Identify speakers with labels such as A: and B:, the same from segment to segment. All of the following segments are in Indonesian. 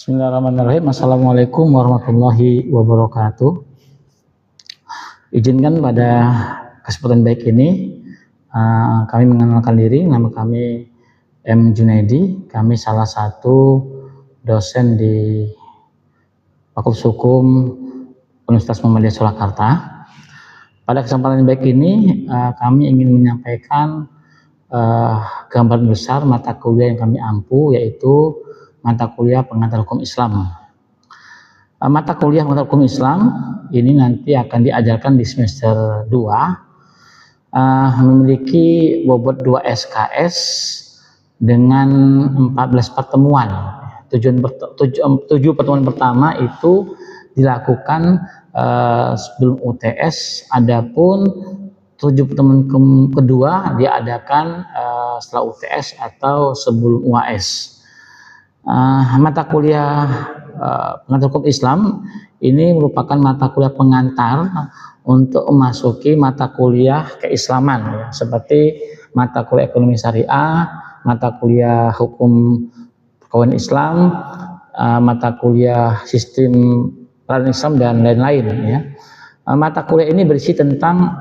A: Bismillahirrahmanirrahim. Assalamualaikum warahmatullahi wabarakatuh. Izinkan pada kesempatan baik ini kami mengenalkan diri. Nama kami M. Junaidi. Kami salah satu dosen di Fakultas Hukum Universitas Muhammadiyah Surakarta. Pada kesempatan baik ini kami ingin menyampaikan gambaran besar mata kuliah yang kami ampu, yaitu mata kuliah pengantar hukum Islam. Mata kuliah pengantar hukum Islam ini nanti akan diajarkan di semester 2, memiliki bobot 2 SKS dengan 14 pertemuan. 7 pertemuan pertama itu dilakukan sebelum UTS, adapun 7 pertemuan kedua diadakan setelah UTS atau sebelum UAS. Mata kuliah pengantar hukum Islam ini merupakan mata kuliah pengantar untuk memasuki mata kuliah keislaman, ya, seperti mata kuliah ekonomi syariah, mata kuliah hukum perkawinan Islam, mata kuliah sistem peradaban Islam, dan lain-lain. Ya. Mata kuliah ini berisi tentang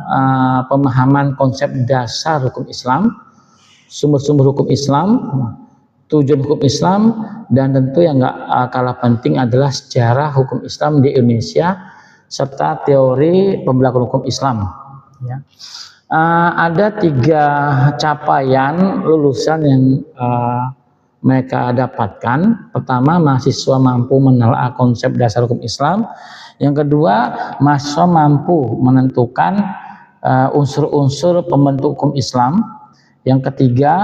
A: pemahaman konsep dasar hukum Islam, sumber-sumber hukum Islam, tujuan hukum Islam, dan tentu yang nggak kalah penting adalah sejarah hukum Islam di Indonesia serta teori pembelajaran hukum Islam. Ya. Ada 3 capaian lulusan yang mereka dapatkan. Pertama, mahasiswa mampu menelaah konsep dasar hukum Islam. Yang kedua, mahasiswa mampu menentukan unsur-unsur pembentuk hukum Islam. Yang ketiga,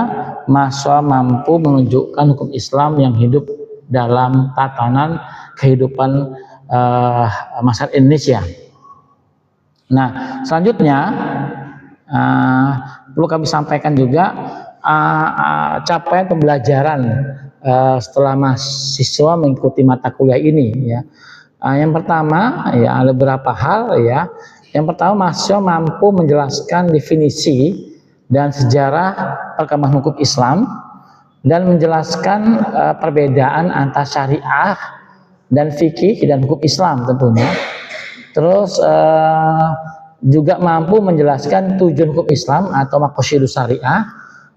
A: mahasiswa mampu menunjukkan hukum Islam yang hidup dalam tatanan kehidupan masyarakat Indonesia. Nah, selanjutnya perlu kami sampaikan juga capaian pembelajaran setelah mahasiswa mengikuti mata kuliah ini. Ya. Yang pertama, ya, ada beberapa hal. Ya. Yang pertama, mahasiswa mampu menjelaskan definisi dan sejarah perkembangan hukum Islam dan menjelaskan perbedaan antara syariah dan fikih dan hukum Islam tentunya. Terus juga mampu menjelaskan tujuan hukum Islam atau maqasidus syariah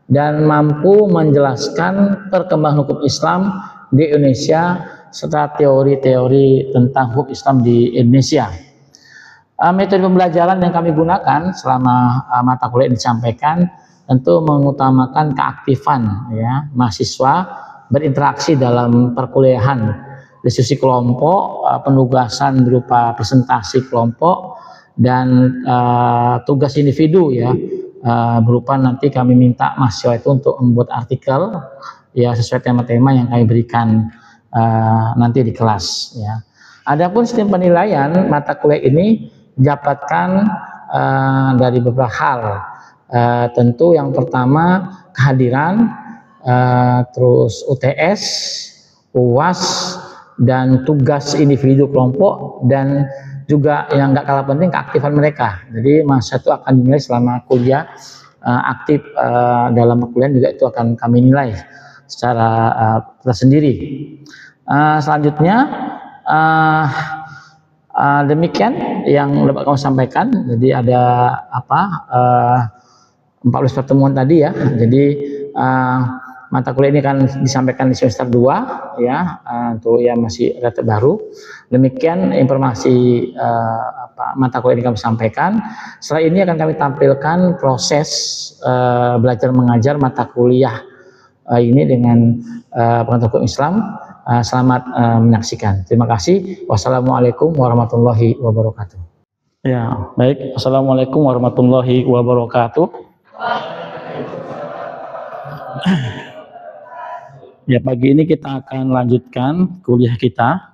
A: dan mampu menjelaskan perkembangan hukum Islam di Indonesia serta teori-teori tentang hukum Islam di Indonesia. Metode pembelajaran yang kami gunakan selama mata kuliah disampaikan tentu mengutamakan keaktifan, ya, mahasiswa berinteraksi dalam perkuliahan, diskusi kelompok, penugasan berupa presentasi kelompok, dan tugas individu, ya, berupa nanti kami minta mahasiswa itu untuk membuat artikel, ya, sesuai tema-tema yang kami berikan nanti di kelas. Ya. Adapun sistem penilaian mata kuliah ini didapatkan dari beberapa hal. Tentu yang pertama kehadiran, terus UTS, UAS, dan tugas individu kelompok, dan juga yang nggak kalah penting keaktifan mereka. Jadi mahasiswa itu akan dinilai selama kuliah aktif dalam perkuliahan, juga itu akan kami nilai secara tersendiri. Selanjutnya demikian yang dapat kami sampaikan. Jadi ada 14 pertemuan tadi, ya. Jadi mata kuliah ini akan disampaikan di semester 2, ya, untuk yang masih relatif baru. Demikian informasi mata kuliah ini kami sampaikan. Setelah ini akan kami tampilkan proses belajar mengajar mata kuliah ini dengan pengantar hukum Islam. Selamat menyaksikan. Terima kasih. Wassalamualaikum warahmatullahi wabarakatuh. Ya, baik. Assalamualaikum warahmatullahi wabarakatuh. Ya, pagi ini kita akan lanjutkan kuliah kita.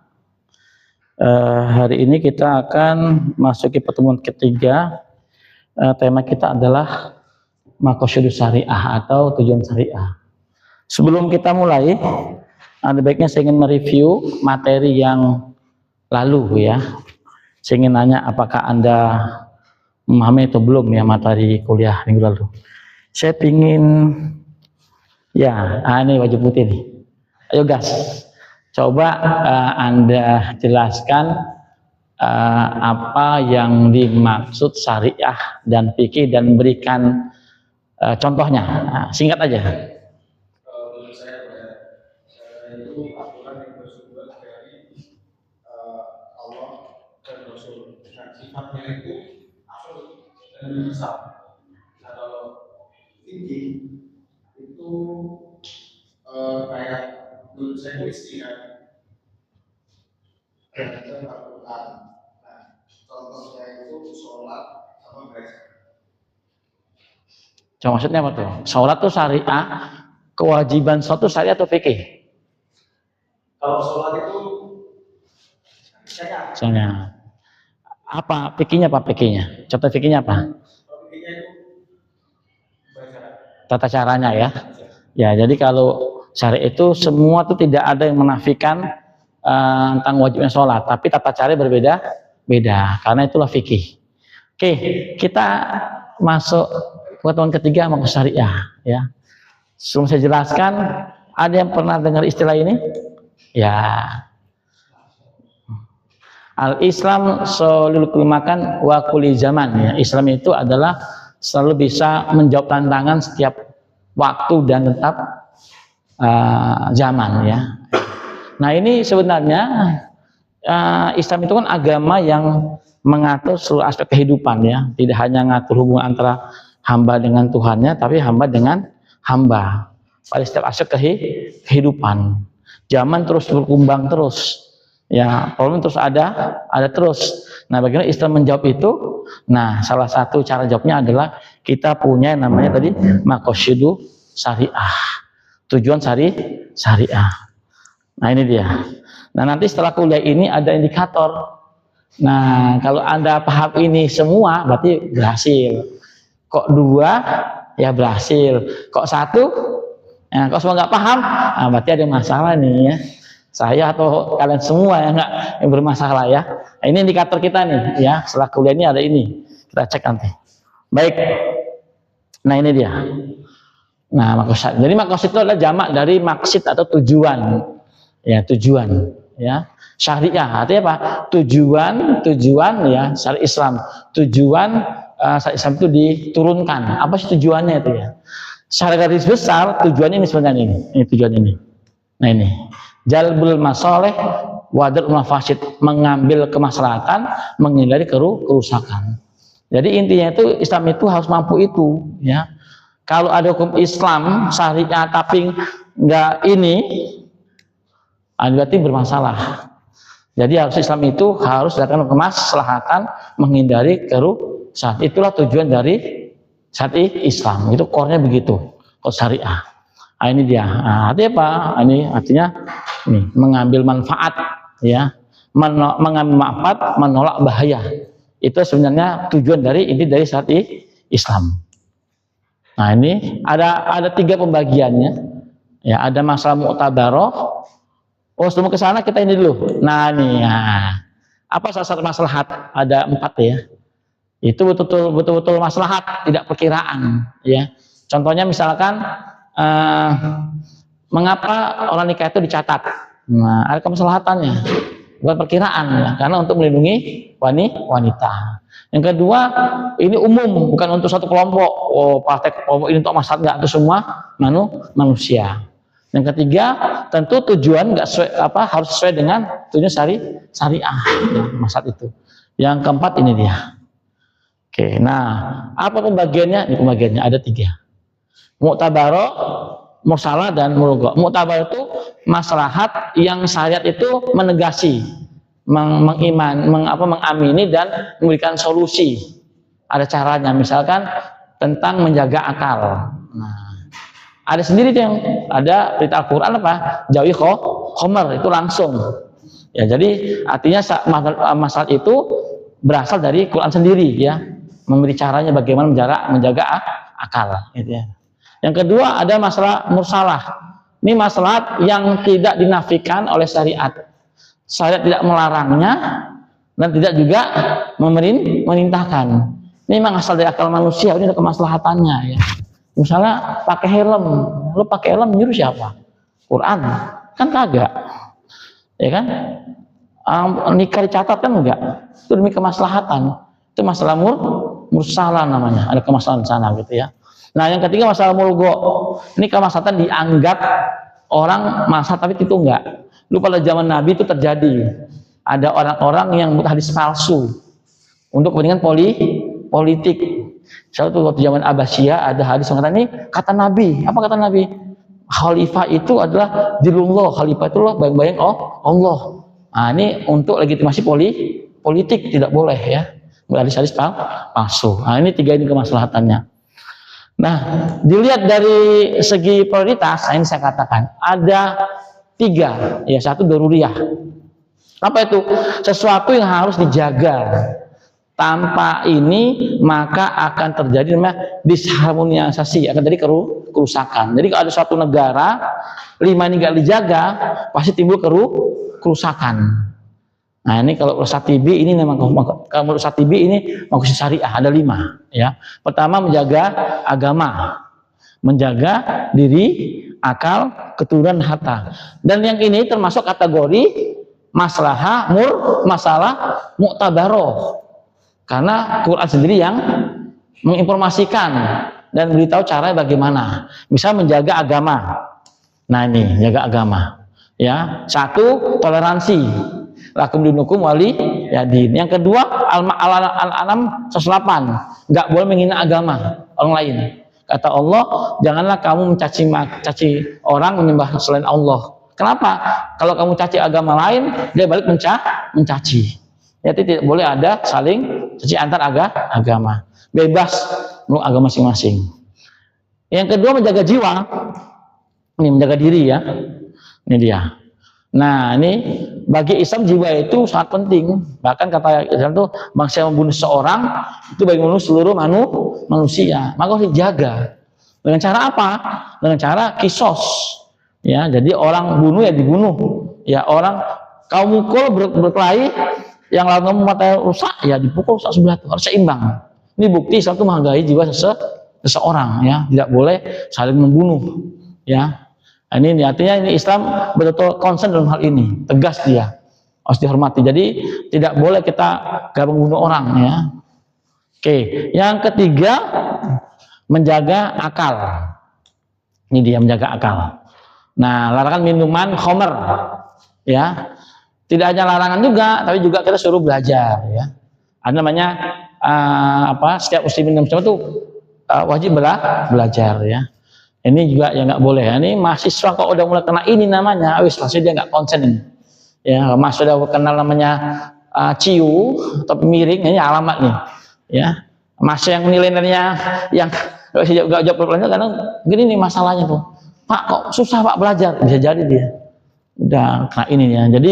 A: Hari ini kita akan masuki pertemuan ketiga. Tema kita adalah maqasidus syariah atau tujuan syariah. Sebelum kita mulai, ada baiknya saya ingin mereview materi yang lalu, ya. Saya ingin nanya apakah Anda memahami atau belum, ya, materi kuliah minggu lalu. Saya ingin, ya, ini wajib putih nih. Ayo gas. Coba Anda jelaskan apa yang dimaksud syariah dan fikih dan berikan contohnya. Nah, singkat aja.
B: Menurut saya itu aturan yang bersumber dari Allah dan Rasul. Nah, sifatnya itu absolut dan universal. Nah, kalau fikih itu kayak menurut saya itu istilah berdasarkan Al-Quran. Nah, contohnya itu sholat sama baca.
A: Coba maksudnya apa tuh? Sholat tuh syariah, kewajiban sholat tuh syariah atau fikih?
B: Kalau sholat itu
A: Misalnya apa fikihnya apa fikihnya? Contoh fikihnya apa?
B: fikihnya itu baca.
A: Tata caranya ya. Ya, jadi kalau syariah itu semua tuh tidak ada yang menafikan tentang wajibnya sholat, tapi tata cara berbeda-beda. Karena itulah fikih. Oke, kita masuk pertemuan ketiga mau syariah ya. Sebelum saya jelaskan, ada yang pernah dengar istilah ini? Ya. Al-Islam solil makan wa kulli zaman ya. Islam itu adalah selalu bisa menjawab tantangan setiap waktu dan tetap zaman ya. Nah, ini sebenarnya Islam itu kan agama yang mengatur seluruh aspek kehidupan ya. Tidak hanya mengatur hubungan antara hamba dengan Tuhannya, tapi hamba dengan hamba pada setiap aspek kehidupan. Zaman terus berkembang terus ya, problem terus ada terus. Nah, bagaimana Islam menjawab itu? Nah, salah satu cara jawabnya adalah kita punya namanya tadi maqasidu syariah, tujuan syariah. Nah, ini dia. Nah, nanti setelah kuliah ini ada indikator. Nah, kalau Anda paham ini semua berarti berhasil. Kok dua ya berhasil, kok satu kok semua nggak paham, nah, berarti ada masalah nih ya. Saya atau kalian semua yang bermasalah ya. Nah, ini indikator kita nih ya. Setelah kuliah ini ada ini. Kita cek nanti. Baik. Nah, ini dia. Nah, maksud. Jadi maksud itu adalah jamak dari maksud atau tujuan. Ya, tujuan ya. Syariah artinya apa? Tujuan ya syariat Islam. Tujuan syariat Islam itu diturunkan. Apa sih tujuannya itu ya? Secara garis besar tujuannya ini sebenarnya ini tujuan ini. Nah, ini jalbul masalih wadul mafasid, mengambil kemaslahatan, menghindari kerusakan. Jadi intinya itu Islam itu harus mampu itu ya. Kalau ada hukum Islam syariah tapi enggak ini berarti bermasalah. Jadi harus Islam itu harus datang kemaslahatan, menghindari kerusakan. Itulah tujuan dari syariat Islam. Itu core-nya begitu. Kok syariah. Nah, ini dia. Nah, artinya apa? Ini artinya nih, mengambil manfaat ya. Mengambil manfaat, menolak bahaya. Itu sebenarnya tujuan dari syariat Islam. Nah, ini ada 3 pembagiannya. Ya, ada masalah mu'tabaroh. Oh, sebelum ke sana kita ini dulu. Nah, ini ya. Apa salah maslahat? Ada 4 ya. Itu betul-betul maslahat, tidak perkiraan ya. Contohnya misalkan mengapa orang nikah itu dicatat? Nah, ada kemaslahatannya, bukan perkiraan ya, karena untuk melindungi wanita. Yang kedua, ini umum, bukan untuk satu kelompok. Oh, partai kelompok ini untuk maslahat, enggak, itu semua manusia. Yang ketiga, tentu tujuan enggak harus sesuai dengan tujuan syariah ya, maslahat itu. Yang keempat ini dia. Oke, nah apa pembagiannya? Ini pembagiannya ada 3. Mu'tabaroh, mursalah dan murugha. Mu'tabar itu maslahat yang syariat itu menegasi, mengamini dan memberikan solusi. Ada caranya, misalkan tentang menjaga akal. Nah, ada sendiri yang ada berita Al-Quran apa? Jauhi khomer, itu langsung. Ya, jadi artinya masalah itu berasal dari Quran sendiri ya, memberi caranya bagaimana menjaga akal. Gitu ya. Yang kedua ada masalah mursalah. Ini masalah yang tidak dinafikan oleh syariat. Syariat tidak melarangnya dan tidak juga memerintahkan. Ini memang asal dari akal manusia, ini ada kemaslahatannya ya. Misalnya pakai helm, lu pakai helm nyuruh siapa? Quran kan kagak. ya kan? Nikah dicatat kan enggak? Itu demi kemaslahatan. Itu masalah mursalah namanya, ada kemaslahatan sana gitu ya. Nah yang ketiga masalah mulgo, ini kemaslahatan dianggap orang masa tapi itu enggak. Lu pada zaman Nabi itu terjadi, ada orang-orang yang membuat hadis palsu untuk kepentingan politik. Satu waktu zaman Abbasiyah ada hadis yang ini kata Nabi, apa kata Nabi? Khalifah itu adalah dirullah, khalifah itu lah bayang-bayang Allah. Nah ini untuk legitimasi politik tidak boleh ya. Hadis-hadis palsu. Nah ini tiga ini kemaslahatannya. Nah dilihat dari segi prioritas, ini saya katakan ada tiga, ya satu daruriyah. Apa itu? Sesuatu yang harus dijaga. Tanpa ini maka akan terjadi namanya disharmonisasi, akan terjadi kerusakan. Jadi kalau ada suatu negara 5 ini nggak dijaga, pasti timbul kerusakan. Nah ini kalau rusak TB ini memang kalau rusak TB ini maksud syariah ada 5 ya. Pertama menjaga agama, menjaga diri, akal, keturunan, harta. Dan yang ini termasuk kategori masalah mu'tabaroh. Karena Quran sendiri yang menginformasikan dan beritahu cara bagaimana. Bisa menjaga agama. Nah ini jaga agama. Ya, satu toleransi. Lakum dinukum wali yadin. Yang kedua Al-An'am 108. Nggak boleh menghina agama orang lain. Kata Allah, janganlah kamu mencaci orang menyembah selain Allah. Kenapa? Kalau kamu caci agama lain, dia balik mencaci. Ya, tidak boleh ada saling caci antar agama. Bebas menurut agama masing-masing. Yang kedua menjaga jiwa. Ini menjaga diri ya. Ini dia. Nah ini bagi Islam jiwa itu sangat penting. Bahkan kata Islam itu bangsa yang membunuh seorang itu bagi membunuh seluruh manusia. Maka harus dijaga. Dengan cara apa? Dengan cara kisos. Ya, jadi orang bunuh ya dibunuh. Ya orang kau mukul berkelahi, yang lawan kamu mata rusak ya dipukul rusak sebelah itu. Harus seimbang. Ini bukti Islam itu menghargai jiwa seseorang ya, tidak boleh saling membunuh ya. Ini artinya ini Islam betul-betul concern dalam hal ini, tegas dia, harus dihormati. Jadi tidak boleh kita gampang membunuh orang ya. Oke, yang ketiga menjaga akal. Ini dia menjaga akal. Nah, larangan minuman khamr ya. Tidak hanya larangan juga, tapi juga kita suruh belajar ya. Ada namanya setiap muslimin dan muslimah itu wajib belajar ya. Ini juga yang nggak boleh. Ini mahasiswa kalau udah mulai kena ini namanya, pasti dia nggak konsen ini. Ya, mas sudah kenal namanya ciu atau miring, ini alamat nih. Ya, mas yang nilainya yang nggak jawab pertanyaan kadang gini nih masalahnya tuh. Pak kok susah Pak belajar? Bisa jadi dia udah kena ini ya. Jadi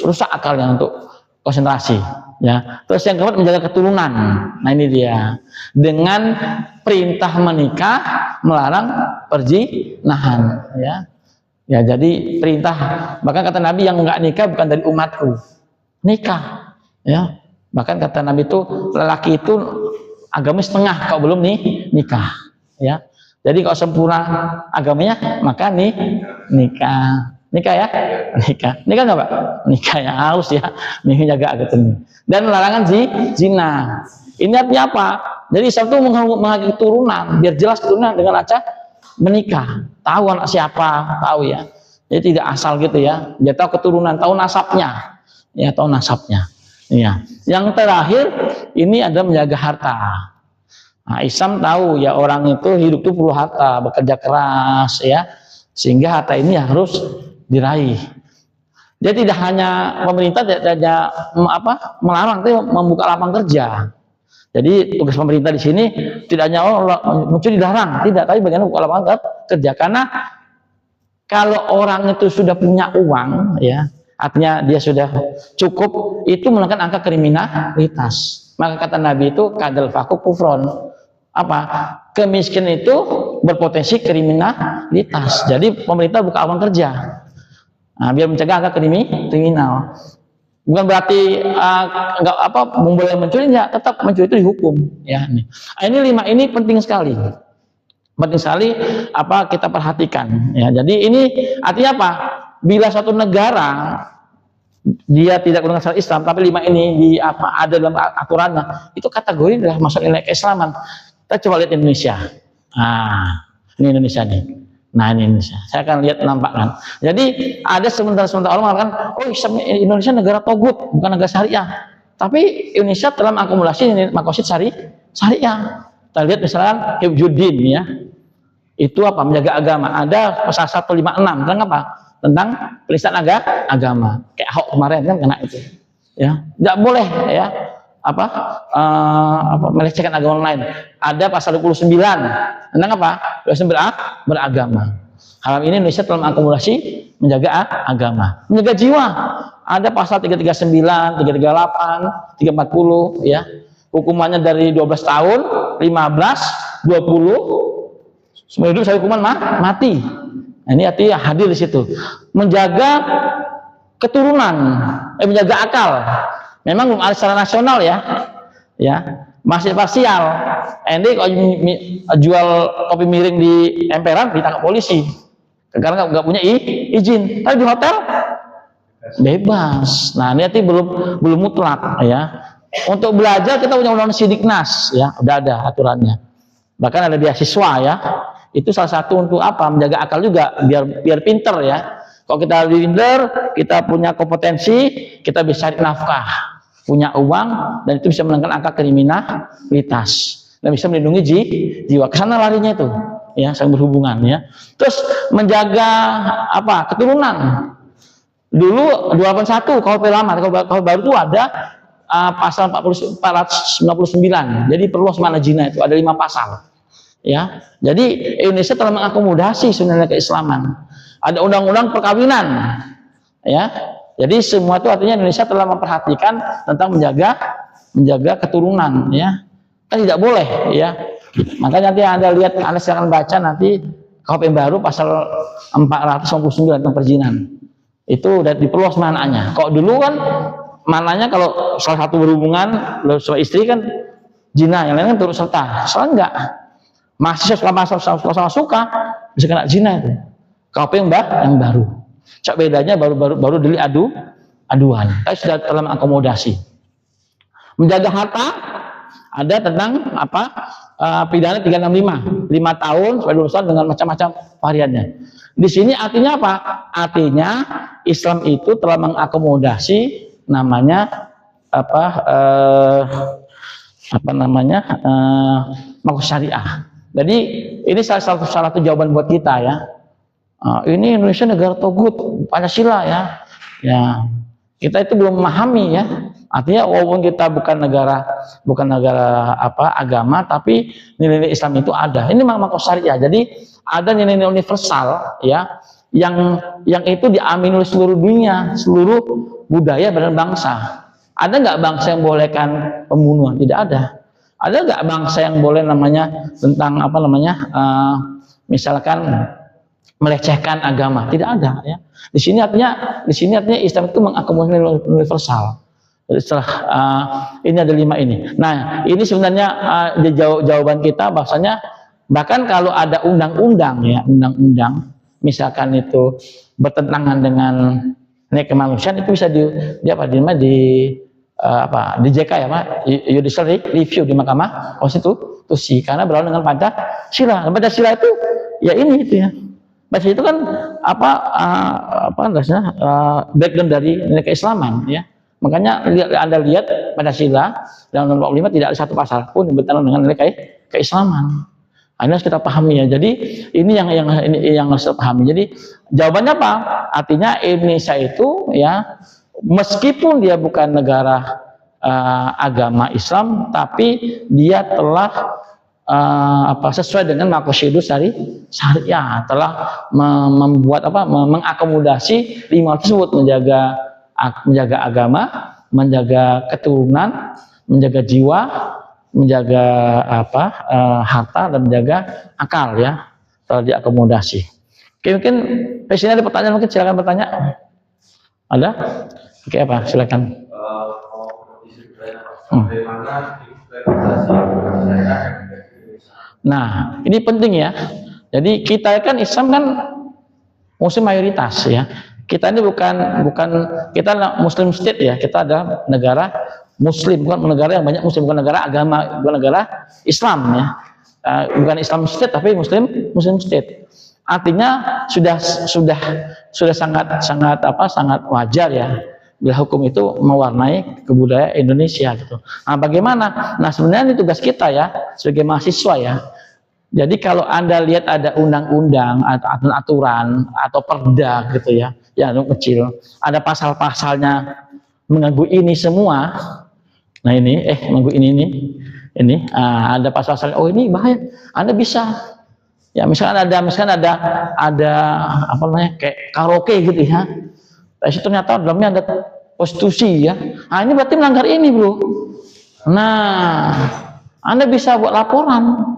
A: rusak akalnya untuk konsentrasi. Ya, terus yang keempat menjaga keturunan. Nah ini dia dengan perintah menikah, melarang perzinahan. Ya, jadi perintah. Bahkan kata Nabi yang nggak nikah bukan dari umatku, nikah. Ya, bahkan kata Nabi itu lelaki itu agamanya setengah kalau belum nikah. Ya, jadi kalau sempurna agamanya maka nikah. Nikah ya? Nikah nggak Pak? Nikah ya, harus ya. Menjaga agama ini. Dan larangan zina. Ini artinya apa? Jadi Islam itu menghargai keturunan, biar jelas keturunan dengan cara menikah. Tahu anak siapa, tahu ya. Jadi tidak asal gitu ya. Dia tahu keturunan, tahu nasabnya. Ya, tahu nasabnya. Ya. Yang terakhir ini adalah menjaga harta. Nah, Islam tahu ya orang itu hidup itu perlu harta, bekerja keras ya. Sehingga harta ini harus diraih. Jadi tidak hanya pemerintah tidak hanya melarang, tapi membuka lapangan kerja. Jadi tugas pemerintah di sini tidak hanya mencuri dilarang, tidak, tapi bagaimana membuka lapangan kerja. Karena kalau orang itu sudah punya uang, ya, artinya dia sudah cukup, itu menekan angka kriminalitas. Maka kata Nabi itu kadal fakuk kufron. Apa? Kemiskinan itu berpotensi kriminalitas. Jadi pemerintah buka lapangan kerja. Nah, biar mencegah angka kriminal. Bukan berarti nggak boleh mencuri, ya tetap mencuri itu dihukum. Ya, nih. Ini 5 ini penting sekali. Penting sekali kita perhatikan. Ya, jadi ini artinya apa? Bila suatu negara dia tidak menggunakan syariat Islam, tapi 5 ini di apa ada dalam aturannya, itu kategori adalah masuk nilai keislaman. Kita coba lihat Indonesia. Nah, ini Indonesia nih. Nah, ini Indonesia. Saya akan lihat nampak kan. Jadi ada sementara orang mengatakan, oh Indonesia negara togut, bukan negara syariah. Tapi Indonesia telah mengakumulasi makosid syariah. Kita lihat misalkan Hibjuddin ya. Itu apa? Menjaga agama. Ada pasal 156 tentang apa? Tentang penistaan agama. Kayak Ahok kemarin kan kena itu. Ya, tidak boleh ya melecehkan agama lain. Ada pasal 29 tentang apa? Beragama. Hal ini Indonesia telah mengakomodasi menjaga agama, menjaga jiwa. Ada pasal 339, 338, 340 ya. Hukumannya dari 12 tahun, 15, 20 seumur hidup saya hukuman mati. Nah, ini artinya hadir di situ. Menjaga keturunan, menjaga akal. Memang belum ada secara nasional ya, masih parsial. Ini kalau jual kopi miring di emperan ditangkap polisi, karena nggak punya izin. Tapi di hotel bebas. Nah, ini arti belum mutlak ya. Untuk belajar kita punya undang-undang Sidiknas ya, udah ada aturannya. Bahkan ada beasiswa ya. Itu salah satu untuk apa? Menjaga akal juga, biar pinter ya. Kalau kita pinter, kita punya kompetensi, kita bisa cari nafkah, punya uang, dan itu bisa menangkan angka kriminalitas dan bisa melindungi jiwa. Kesana larinya itu, ya, saling berhubungan ya. Terus menjaga apa? Keturunan. Dulu 281 KUHP lama, kalau baru itu ada pasal 499. Jadi perluas mana zina itu ada 5 pasal. Ya, jadi Indonesia telah mengakomodasi sebenarnya keislaman. Ada undang-undang perkawinan, ya. Jadi semua itu artinya Indonesia telah memperhatikan tentang menjaga keturunan, ya. Kan tidak boleh, ya. Makanya nanti Anda lihat, Anda silakan baca nanti KUHP baru pasal 499 tentang perzinahan. Itu udah diperluas mananya. Kalau dulu kan mananya kalau salah satu berhubungan suami istri kan zina, yang lain kan turut serta. Soalnya enggak. Mahasiswa sama suka bisa kena zina itu. KUHP yang baru. Cak bedanya baru delik aduan. Tapi sudah telah mengakomodasi. Menjaga harta ada tentang apa? Pidana 365, 5 tahun sampai 2 tahun dengan macam-macam variannya. Di sini artinya apa? Artinya Islam itu telah mengakomodasi namanya makosid syariah. Jadi ini salah satu jawaban buat kita ya. Ini Indonesia negara togut, Pancasila ya. Ya, kita itu belum memahami ya. Artinya walaupun kita bukan negara agama, tapi nilai-nilai Islam itu ada. Ini memang makosid syariah. Jadi ada nilai-nilai universal ya, yang itu diamini oleh seluruh dunia, seluruh budaya dan bangsa. Ada nggak bangsa yang bolehkan pembunuhan? Tidak ada. Ada nggak bangsa yang boleh namanya tentang misalkan melecehkan agama? Tidak ada ya. Di sini artinya Islam itu mengakomodir universal. Jadi setelah ini ada 5 ini. Nah, ini sebenarnya jawaban kita bahwasanya bahkan kalau ada undang-undang ya, undang-undang misalkan itu bertentangan dengan nilai kemanusiaan, itu bisa di JK ya, Pak, judicial review di Mahkamah Konstitusi karena berlawan dengan Pancasila. Pancasila itu ya ini itu ya. Pancasila itu kan background dari nilai keislaman ya. Makanya Anda lihat Pancasila dalam Undang-Undang 45 tidak ada satu pasal pun yang bertentangan dengan nilai keislaman. Ini harus kita pahami ya. Jadi ini yang harus kita pahami. Jadi jawabannya apa? Artinya Indonesia itu ya, meskipun dia bukan negara agama Islam, tapi dia telah sesuai dengan makosid syariah, telah membuat mengakomodasi 5 tersebut, menjaga agama, menjaga keturunan, menjaga jiwa, menjaga harta, dan menjaga akal ya, telah diakomodasi. Oke, mungkin di sini ada pertanyaan, mungkin silakan bertanya. Ada? Oke, apa? Silakan. Nah, ini penting ya. Jadi kita kan Islam kan muslim mayoritas ya. Kita ini bukan kita Muslim state ya, kita ada negara Muslim, bukan negara yang banyak Muslim, bukan negara agama, bukan negara Islam ya. Bukan Islam state tapi Muslim state. Artinya sudah sangat wajar ya bila hukum itu mewarnai kebudayaan Indonesia gitu. Nah, bagaimana? Nah, sebenarnya ini tugas kita ya sebagai mahasiswa ya. Jadi kalau Anda lihat ada undang-undang atau aturan atau perda gitu ya, yang kecil, ada pasal-pasalnya mengganggu ini semua. Nah, ini mengganggu ini ada pasal-pasal, oh ini bahaya. Anda bisa ya misalkan ada apa namanya kayak karaoke gitu ya. Tapi ternyata dalamnya ada prostitusi ya. Nah, ini berarti melanggar ini, Bro. Nah, Anda bisa buat laporan.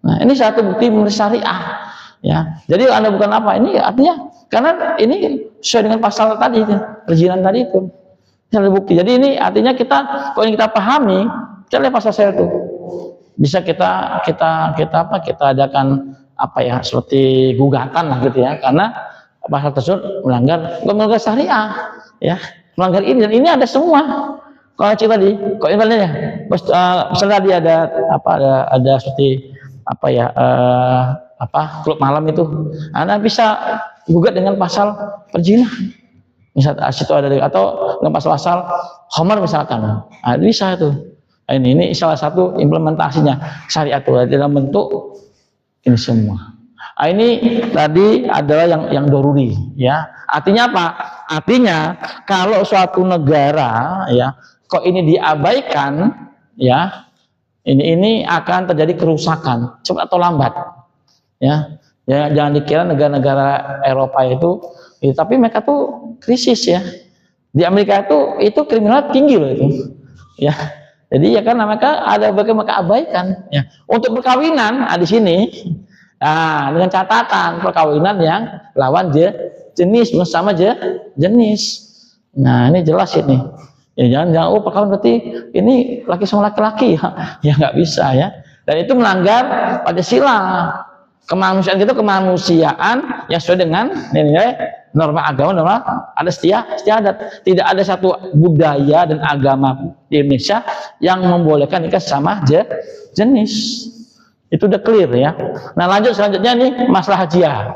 A: Nah, ini satu bukti menurut syariah ya. Jadi Anda bukan apa ini artinya karena ini sesuai dengan pasal tadi itu, perizinan tadi itu. Ini bukti. Jadi ini artinya kalau kita pahami, kita lihat pasal saya itu. Bisa kita adakan apa ya seperti gugatan lah gitu ya, karena pasal tersebut melanggar syariah ya, melanggar ini dan ini ada semua. Kalau cerita tadi, kok ini ya, misalnya tadi ada seperti apa ya klub malam itu, Anda bisa gugat dengan pasal perzinahan. Misal situ ada atau dengan pasal khamar misalkan. Nah, bisa itu. Ini salah satu implementasinya syariat itu dalam bentuk ini semua. Nah, ini tadi adalah yang doruri ya. Artinya apa? Artinya kalau suatu negara ya kok ini diabaikan ya, ini akan terjadi kerusakan cepat atau lambat ya. Jangan dikira negara-negara Eropa itu tapi mereka tuh krisis ya. Di Amerika itu kriminal tinggi loh itu ya. Jadi ya kan mereka mereka abaikan ya. Untuk perkawinan di sini dengan catatan perkawinan yang lawan jenis bersama jenis. Nah, ini jelas ini. Ya jangan perkawinan berarti ini laki sama laki-laki ya nggak bisa ya. Dan itu melanggar Pancasila. Kemanusiaan itu kemanusiaan yang sesuai dengan nilai norma agama, norma ada istiadat. Tidak ada satu budaya dan agama di Indonesia yang membolehkan nikah sama jenis. Itu udah clear ya. Nah, lanjut selanjutnya nih masalah hajat.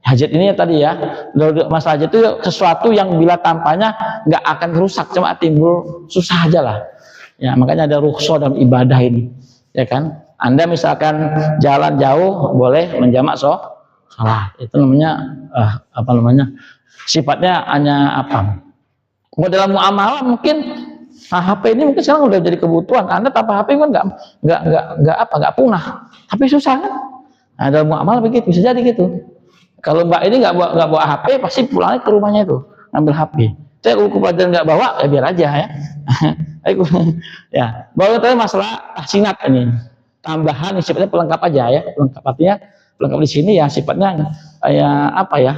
A: Hajat ini tadi ya, masalah hajat itu sesuatu yang bila tampaknya nggak akan rusak, cuma timbul susah aja lah. Ya, makanya ada rukhsah dalam ibadah ini, ya kan? Anda misalkan jalan jauh boleh menjamak sholat, itu namanya sifatnya hanya apa? Dalam muamalah mungkin HP ini mungkin sekarang udah jadi kebutuhan. Anda tanpa HP kan nggak punah. Tapi susah kan? Nah, dalam muamalah begitu bisa jadi gitu. Kalau Mbak ini nggak bawa HP, pasti pulangnya ke rumahnya itu ngambil HP. Saya kalau pelajaran nggak bawa, ya biar aja ya. Ya, bawa tadi masalah tahsinat ini. Tambahan sifatnya pelengkap aja ya, pelengkap artinya pelengkap di sini ya sifatnya ya apa ya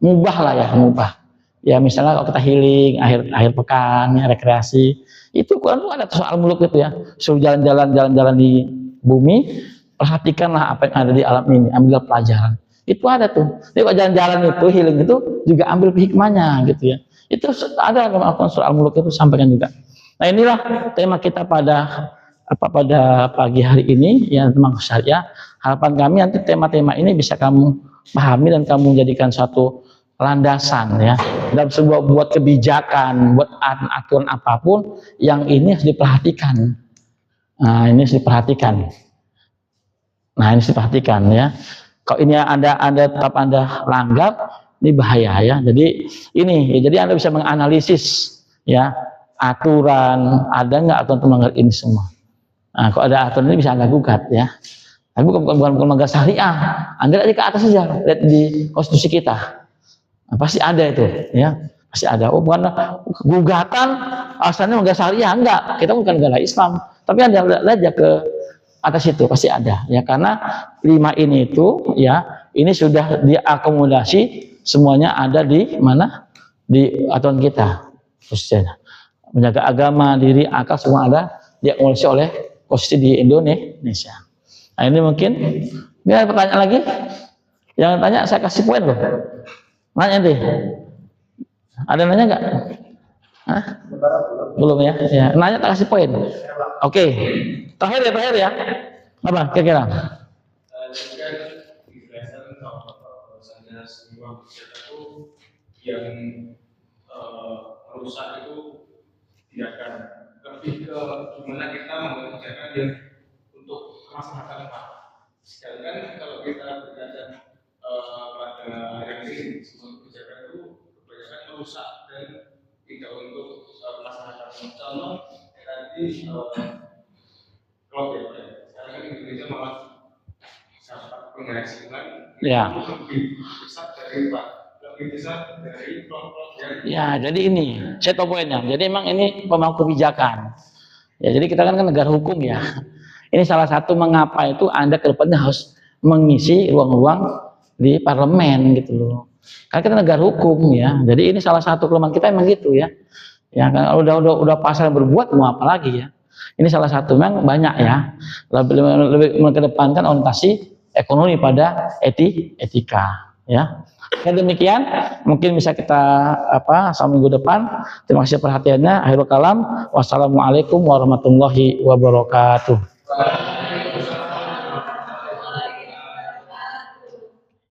A: mubah lah ya, mubah ya. Misalnya kalau kita healing akhir pekan ya, rekreasi itu kan ada soal muluk itu ya, suruh jalan-jalan di bumi, perhatikanlah apa yang ada di alam ini, ambil pelajaran itu ada tuh. Jadi kalau jalan-jalan itu healing itu juga ambil hikmahnya gitu ya, itu ada dalam soal muluk itu sampaikan juga. Nah, inilah tema kita pada pagi hari ini yang tentang syariah. Harapan kami nanti tema-tema ini bisa kamu pahami dan kamu jadikan satu landasan ya dalam sebuah buat kebijakan, buat aturan apapun yang ini harus diperhatikan. Nah, ini harus diperhatikan ya. Kalau ini tetap Anda langgar, ini bahaya ya. Jadi jadi Anda bisa menganalisis ya aturan ada nggak aturan melanggar ini semua. Nah, kalau ada aturan ini bisa Anda gugat ya. Tapi bukan melanggar syariah. Anda lihat ke atas saja, lihat di konstitusi kita. Nah, pasti ada itu ya. Pasti ada. Oh, bukan gugatan asalnya melanggar syariah, enggak. Kita bukan negara Islam. Tapi Anda lihat ya ke atas itu pasti ada ya, karena 5 ini itu ya, ini sudah diakomodasi semuanya ada di mana? Di aturan kita. Khususnya menjaga agama, diri, akal semua ada diakomodasi oleh konstitusi di Indonesia. Nah, ini mungkin ada pertanyaan lagi. Jangan tanya, saya kasih poin loh. Nanya deh. Ada nanya nggak? Hah? Belum ya? Ya, nanya tak kasih poin. Oke. Terakhir ya. Apa kira-kira?
B: Yang merusak itu tidak akan lebih ke gimana kita mengerjakan yang untuk kemaslahatan Pak. Sedangkan kalau kita berkaca pada yang ini semua kebijakan itu kebanyakan merusak dan tidak untuk kemaslahatan. Contoh tadi kalau sekarang kan Indonesia malah sampah penghasilan lebih besar dari Pak.
A: Ya, jadi ini saya tahu poinnya. Jadi emang ini pemangku kebijakan. Ya, jadi kita kan negara hukum ya. Ini salah satu mengapa itu Anda ke depannya harus mengisi ruang-ruang di parlemen gitu loh. Karena kita negara hukum ya. Jadi ini salah satu kelemahan kita emang gitu ya. Ya kan udah pasal berbuat mau apa lagi ya. Ini salah satu memang banyak ya. Lebih mengedepankan orientasi ekonomi pada etika ya. Oke, demikian mungkin bisa kita sampai minggu depan. Terima kasih perhatiannya. Akhirul kalam. Wassalamualaikum warahmatullahi wabarakatuh.